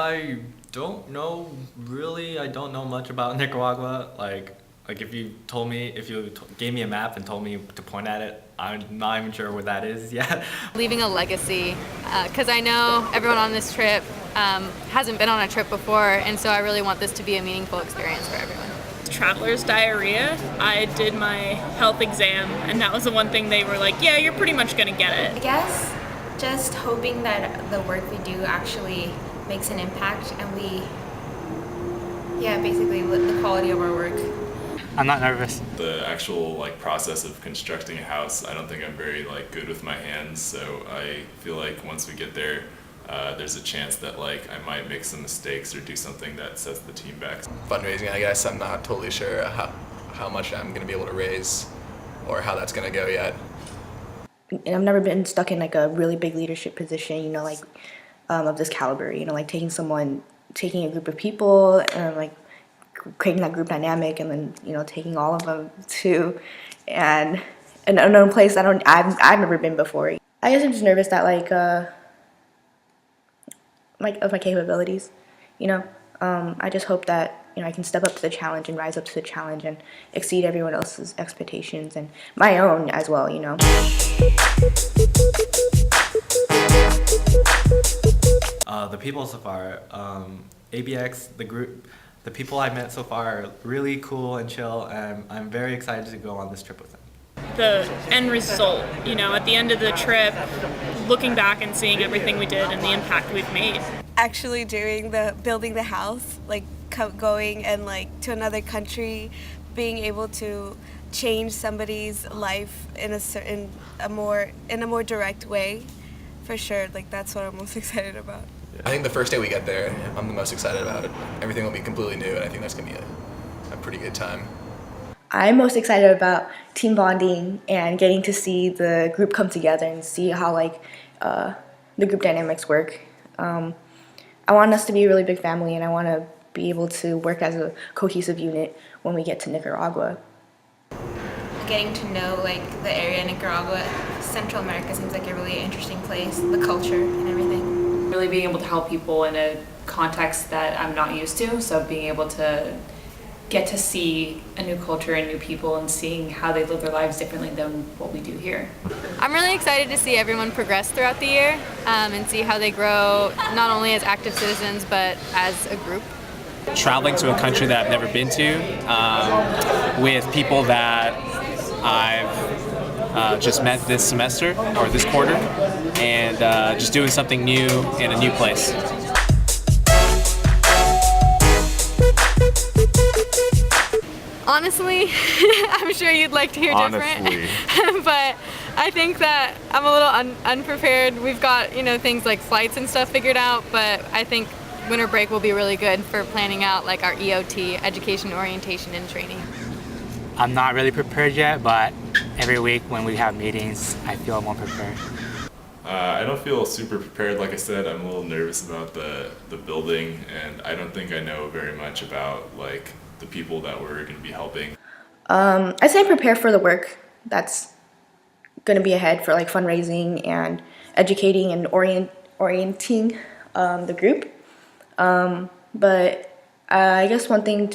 I don't know really. I don't know much about Nicaragua. Like if you gave me a map and told me to point at it, I'm not even sure where that is yet. Leaving a legacy, because I know everyone on this trip hasn't been on a trip before, and so I really want this to be a meaningful experience for everyone. Traveler's diarrhea. I did my health exam, and that was the one thing they were like, yeah, you're pretty much gonna get it. I guess just hoping that the work we do actually makes an impact, and basically the quality of our work. I'm not nervous. The actual process of constructing a house, I don't think I'm very good with my hands, so I feel like once we get there, there's a chance that I might make some mistakes or do something that sets the team back. Fundraising, I guess I'm not totally sure how much I'm going to be able to raise or how that's going to go yet. And I've never been stuck in a really big leadership position, of this caliber, taking a group of people and creating that group dynamic, and then taking all of them to an unknown place I've never been before. I guess I'm just nervous that of my capabilities, I just hope that I can step up to the challenge and rise up to the challenge and exceed everyone else's expectations and my own as well. The people so far, ABX, the group, the people I met so far are really cool and chill, and I'm very excited to go on this trip with them. The end result, at the end of the trip, looking back and seeing everything we did and the impact we've made. Actually building the house, going and to another country, being able to change somebody's life in a more direct way, for sure. That's what I'm most excited about. I think the first day we get there, I'm the most excited about it. Everything will be completely new, and I think that's going to be a pretty good time. I'm most excited about team bonding and getting to see the group come together and see how the group dynamics work. I want us to be a really big family, and I want to be able to work as a cohesive unit when we get to Nicaragua. Getting to know the area in Nicaragua, Central America seems like a really interesting place, the culture and everything. Really being able to help people in a context that I'm not used to, so being able to get to see a new culture and new people and seeing how they live their lives differently than what we do here. I'm really excited to see everyone progress throughout the year and see how they grow, not only as active citizens, but as a group. Traveling to a country that I've never been to, with people that I've just met this semester or this quarter, and just doing something new in a new place. Honestly, I'm sure you'd like to hear different, but I think that I'm a little unprepared. We've got, things like flights and stuff figured out, but I think winter break will be really good for planning out our EOT, education, orientation, and training. I'm not really prepared yet, but every week when we have meetings, I feel more prepared. I don't feel super prepared. Like I said, I'm a little nervous about the building, and I don't think I know very much about the people that we're going to be helping. I say prepare for the work that's going to be ahead for fundraising and educating and orienting the group. But I guess one thing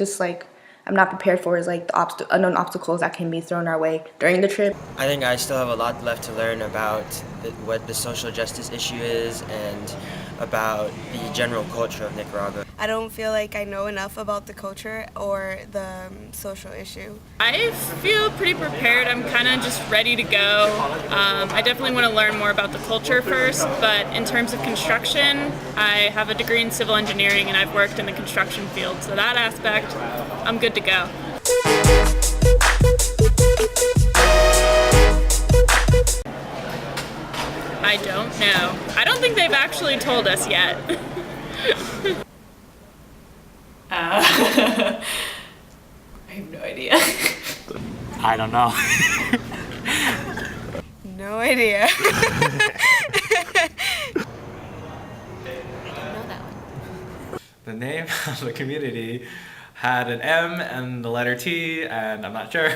I'm not prepared for is the unknown obstacles that can be thrown our way during the trip. I think I still have a lot left to learn about what the social justice issue is and about the general culture of Nicaragua. I don't feel like I know enough about the culture or the social issue. I feel pretty prepared. I'm kind of just ready to go. I definitely want to learn more about the culture first, but in terms of construction, I have a degree in civil engineering and I've worked in the construction field, so that aspect, I'm good to go. I don't know. I don't think they've actually told us yet. I have no idea. I don't know. No idea. The name of the community had an M and the letter T, and I'm not sure.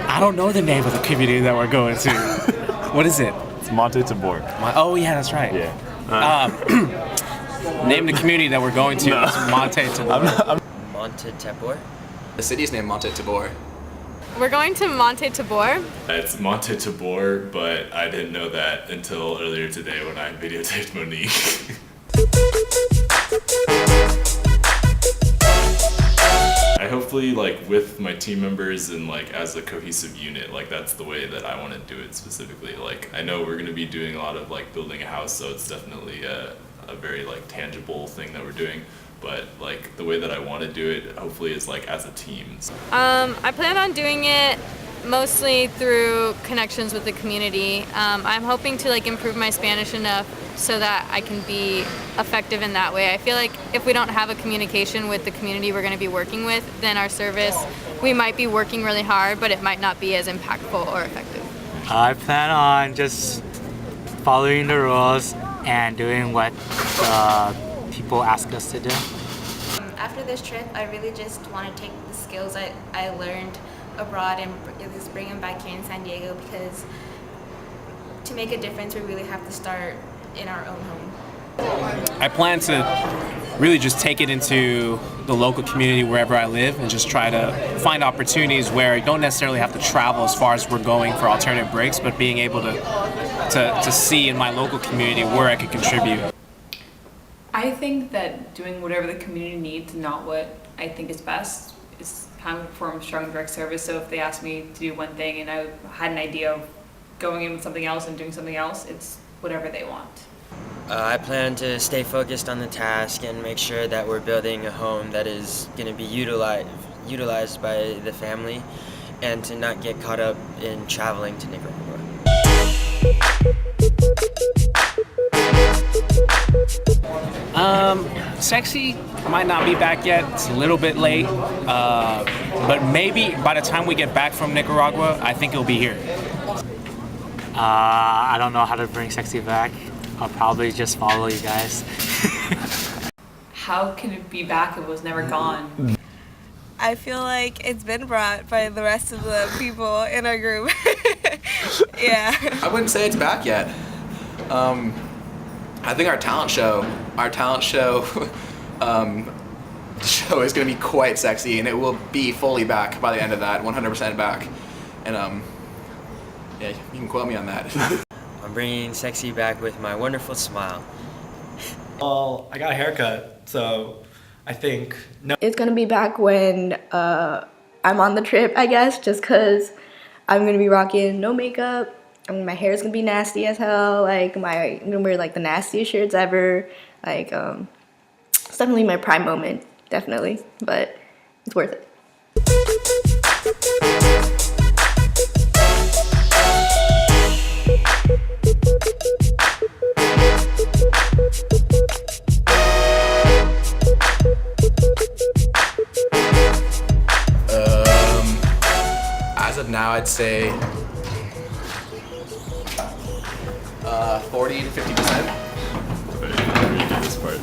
I don't know the name of the community that we're going to. What is it? It's Monte Tabor. Oh yeah, that's right. Yeah. Name the community that we're going to. No. It's Monte Tabor. Monte Tabor? The city is named Monte Tabor. We're going to Monte Tabor. It's Monte Tabor, but I didn't know that until earlier today when I videotaped Monique. I hopefully, like, with my team members and, like, as a cohesive unit, like, that's the way that I want to do it specifically. Like, I know we're going to be doing a lot of, like, building a house, so it's definitely a very, like, tangible thing that we're doing. But, like, the way that I want to do it, hopefully, is, like, as a team. I plan on doing it mostly through connections with the community. I'm hoping to, like, improve my Spanish enough so that I can be effective in that way. I feel like if we don't have a communication with the community we're going to be working with, then our service, we might be working really hard, but it might not be as impactful or effective. I plan on just following the rules and doing what people ask us to do. After this trip, I really just want to take the skills I learned abroad and just bring them back here in San Diego, because to make a difference, we really have to start in our own home. I plan to really just take it into the local community wherever I live and just try to find opportunities where you don't necessarily have to travel as far as we're going for alternative breaks, but being able to see in my local community where I could contribute. I think that doing whatever the community needs, not what I think is best, is kind of a form of strong direct service. So if they ask me to do one thing and I had an idea of going in with something else and doing something else, it's whatever they want. I plan to stay focused on the task and make sure that we're building a home that is going to be utilized by the family, and to not get caught up in traveling to Nicaragua. Sexy might not be back yet. It's a little bit late, but maybe by the time we get back from Nicaragua, I think it'll be here. I don't know how to bring Sexy back. I'll probably just follow you guys. How can it be back if it was never gone? I feel like it's been brought by the rest of the people in our group. Yeah. I wouldn't say it's back yet. I think our talent show show is going to be quite sexy, and it will be fully back by the end of that, 100% back. And yeah, you can quote me on that. I'm bringing Sexy back with my wonderful smile. Well, I got a haircut, so I think no. It's gonna be back when I'm on the trip, I guess, just cause I'm gonna be rocking no makeup. I mean, my hair is gonna be nasty as hell. Like I'm gonna wear like the nastiest shirts ever. Like it's definitely my prime moment, definitely, but it's worth it. As of now, I'd say 40 to 50%. Wait, let me do this part.